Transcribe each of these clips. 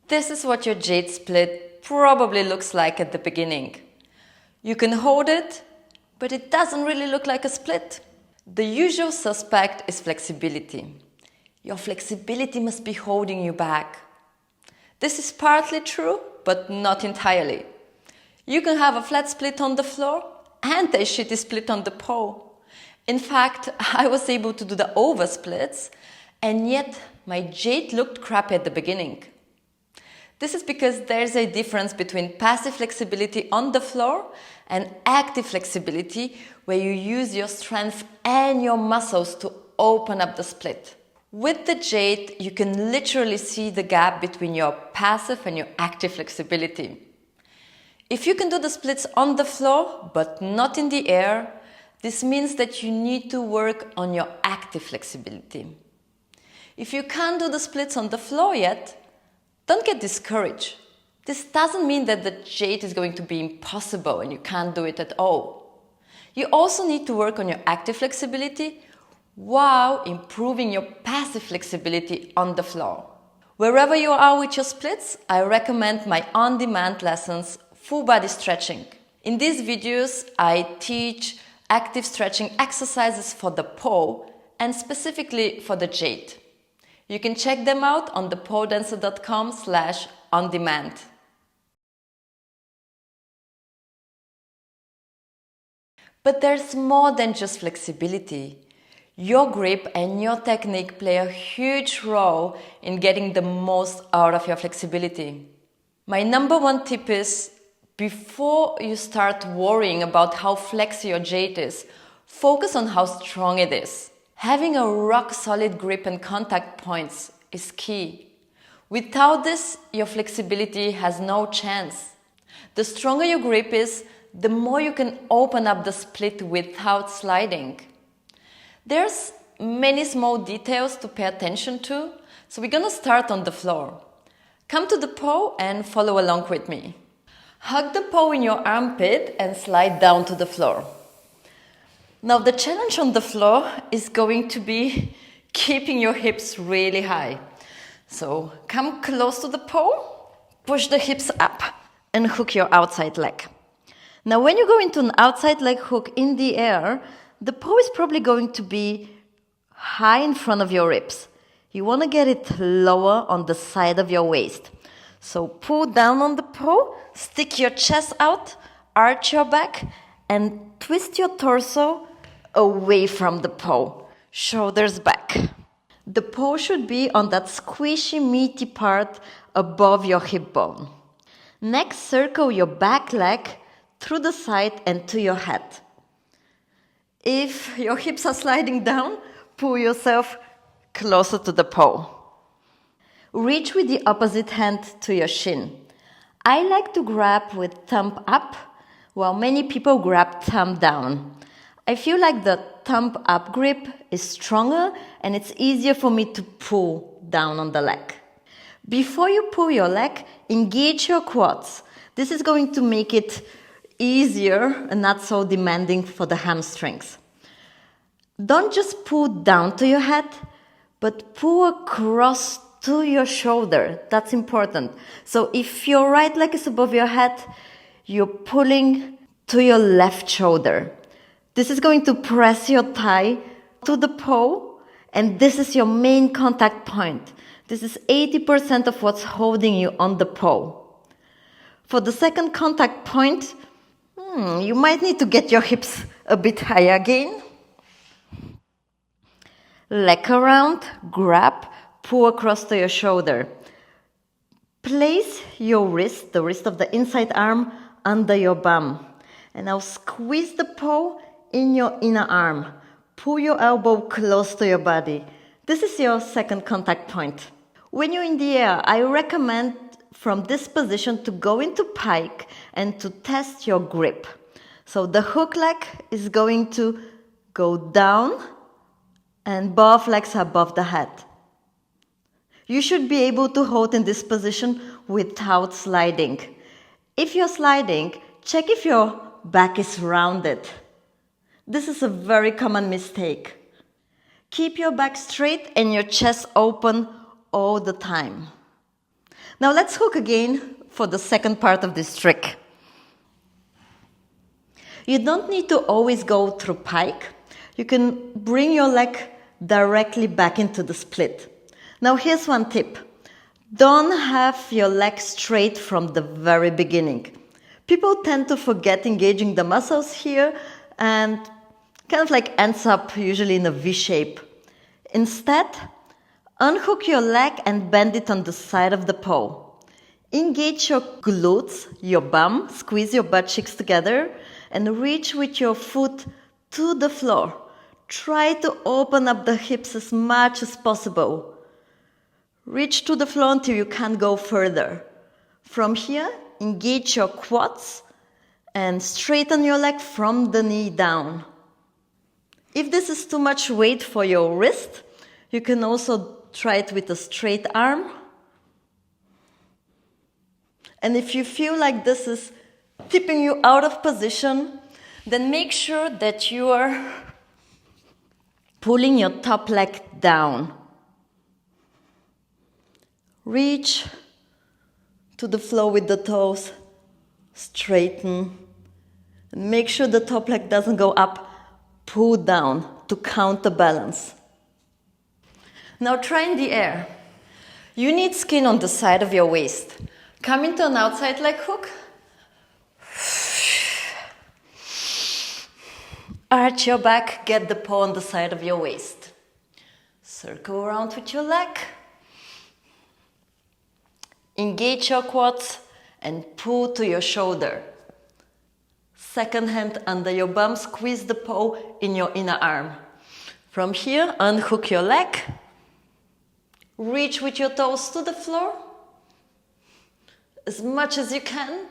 This is what your Jade Split probably looks like at the beginning. You can hold it, but it doesn't really look like a split. The usual suspect is flexibility. Your flexibility must be holding you back. This is partly true, but not entirely. You can have a flat split on the floor and a shitty split on the pole. In fact, I was able to do the over splits, and yet my Jade looked crappy at the beginning. This is because there's a difference between passive flexibility on the floor and active flexibility, where you use your strength and your muscles to open up the split. With the Jade, you can literally see the gap between your passive and your active flexibility. If you can do the splits on the floor, but not in the air, this means that you need to work on your active flexibility. If you can't do the splits on the floor yet, don't get discouraged. This doesn't mean that the Jade is going to be impossible and you can't do it at all. You also need to work on your active flexibility while improving your passive flexibility on the floor. Wherever you are with your splits, I recommend my on-demand lessons, Full Body Stretching. In these videos, I teach active stretching exercises for the pole and specifically for the Jade. You can check them out on thepoledancer.com/on-demand. But there's more than just flexibility. Your grip and your technique play a huge role in getting the most out of your flexibility. My number one tip is, before you start worrying about how flexy your Jade is, focus on how strong it is. Having a rock-solid grip and contact points is key. Without this, your flexibility has no chance. The stronger your grip is, the more you can open up the split without sliding. There's many small details to pay attention to, so we're gonna start on the floor. Come to the pole and follow along with me. Hug the pole in your armpit and slide down to the floor. Now the challenge on the floor is going to be keeping your hips really high. So come close to the pole, push the hips up and hook your outside leg. Now when you go into an outside leg hook in the air, the pole is probably going to be high in front of your ribs. You want to get it lower on the side of your waist. So pull down on the pole, stick your chest out, arch your back, and twist your torso away from the pole. Shoulders back. The pole should be on that squishy, meaty part above your hip bone. Next, circle your back leg through the side and to your head. If your hips are sliding down, pull yourself closer to the pole. Reach with the opposite hand to your shin. I like to grab with thumb up, while many people grab thumb down. I feel like the thumb up grip is stronger and it's easier for me to pull down on the leg. Before you pull your leg, engage your quads. This is going to make it easier and not so demanding for the hamstrings. Don't just pull down to your head, but pull across to your shoulder. That's important. So if your right leg is above your head, you're pulling to your left shoulder. This is going to press your thigh to the pole, and this is your main contact point. This is 80% of what's holding you on the pole. For the second contact point, you might need to get your hips a bit higher again. Leg around, grab, pull across to your shoulder. Place your wrist, the wrist of the inside arm, under your bum. And now squeeze the pole in your inner arm. Pull your elbow close to your body. This is your second contact point. When you're in the air, I recommend from this position to go into pike and to test your grip. So the hook leg is going to go down and both legs are above the head. You should be able to hold in this position without sliding. If you're sliding, check if your back is rounded. This is a very common mistake. Keep your back straight and your chest open all the time. Now let's hook again for the second part of this trick. You don't need to always go through pike. You can bring your leg directly back into the split. Now here's one tip. Don't have your leg straight from the very beginning. People tend to forget engaging the muscles here and kind of like ends up usually in a V shape. Instead, unhook your leg and bend it on the side of the paw. Engage your glutes, your bum, squeeze your butt cheeks together and reach with your foot to the floor. Try to open up the hips as much as possible. Reach to the floor until you can't go further. From here, engage your quads and straighten your leg from the knee down. If this is too much weight for your wrist, you can also try it with a straight arm. And if you feel like this is tipping you out of position, then make sure that you are pulling your top leg down. Reach to the floor with the toes, straighten, and make sure the top leg doesn't go up, pull down to counterbalance. Now try in the air. You need skin on the side of your waist. Come into an outside leg hook. Arch your back, get the paw on the side of your waist. Circle around with your leg. Engage your quads and pull to your shoulder. Second hand under your bum, squeeze the paw in your inner arm. From here, unhook your leg. Reach with your toes to the floor as much as you can.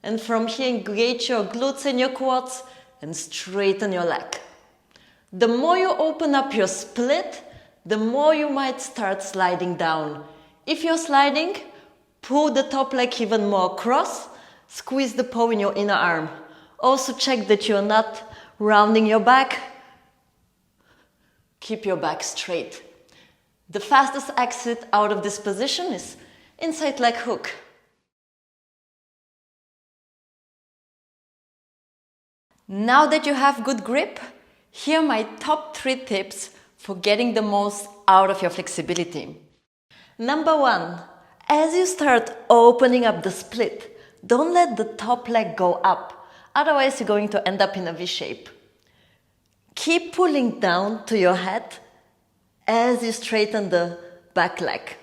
And from here, engage your glutes and your quads and straighten your leg. The more you open up your split, the more you might start sliding down. If you're sliding, pull the top leg even more across, squeeze the paw in your inner arm. Also check that you're not rounding your back. Keep your back straight. The fastest exit out of this position is inside leg hook. Now that you have good grip, here are my top 3 tips for getting the most out of your flexibility. Number 1, as you start opening up the split, don't let the top leg go up, otherwise you're going to end up in a V shape. Keep pulling down to your head as you straighten the back leg.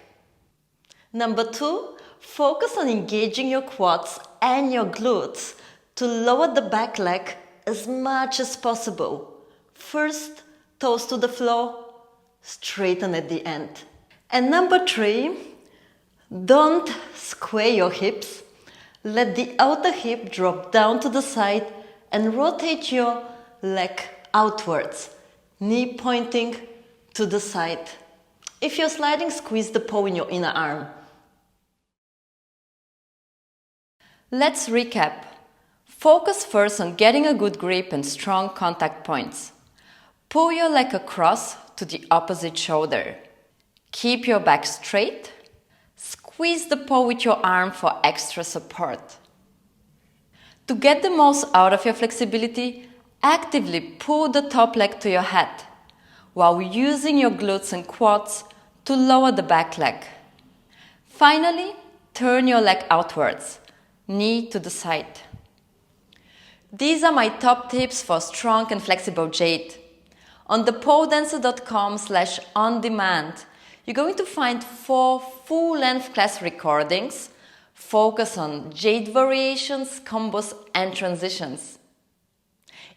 Number 2, focus on engaging your quads and your glutes to lower the back leg as much as possible. First, toes to the floor, straighten at the end. And number 3, don't square your hips. Let the outer hip drop down to the side and rotate your leg outwards, knee pointing to the side. If you're sliding, squeeze the paw in your inner arm. Let's recap. Focus first on getting a good grip and strong contact points. Pull your leg across to the opposite shoulder. Keep your back straight. Squeeze the paw with your arm for extra support. To get the most out of your flexibility, actively pull the top leg to your head, while using your glutes and quads to lower the back leg. Finally, turn your leg outwards, knee to the side. These are my top tips for strong and flexible Jade. On thepoledancer.com/on-demand, you're going to find 4 full-length class recordings focused on Jade variations, combos and transitions.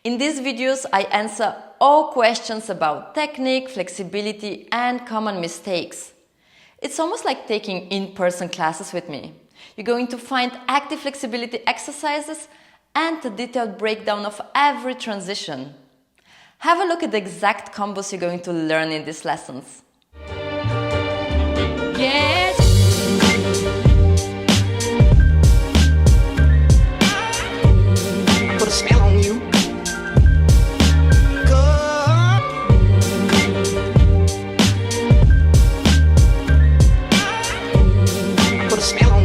In these videos, I answer all questions about technique, flexibility and common mistakes. It's almost like taking in-person classes with me. You're going to find active flexibility exercises and a detailed breakdown of every transition. Have a look at the exact combos you're going to learn in these lessons. Yes! Put a spell on you. Put a spell on you.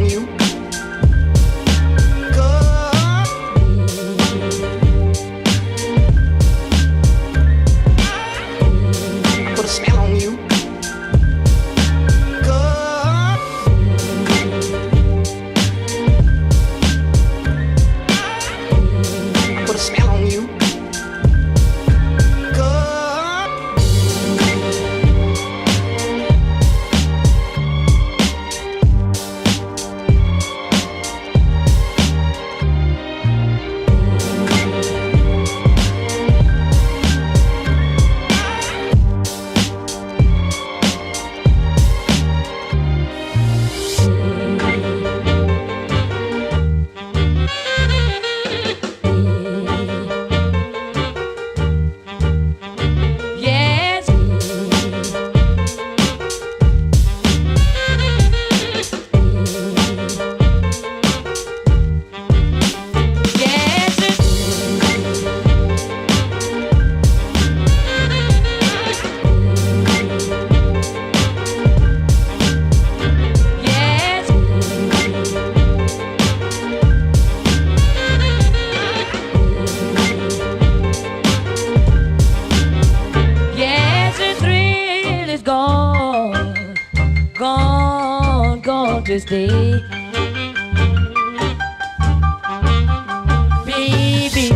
to stay. Baby,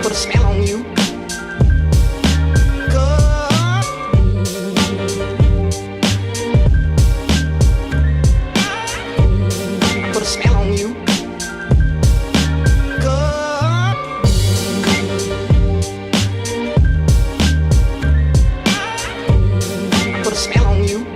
put a spell on you. Put a spell on you. Put a spell on you.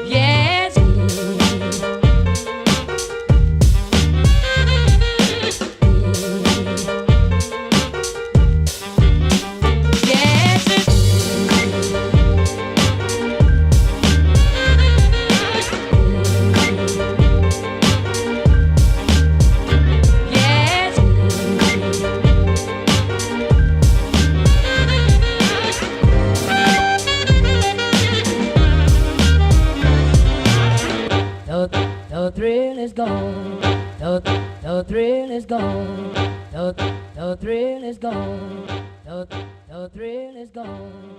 yes. Yes. Yes. The thrill is gone. The thrill is gone. The thrill is gone. The thrill is gone.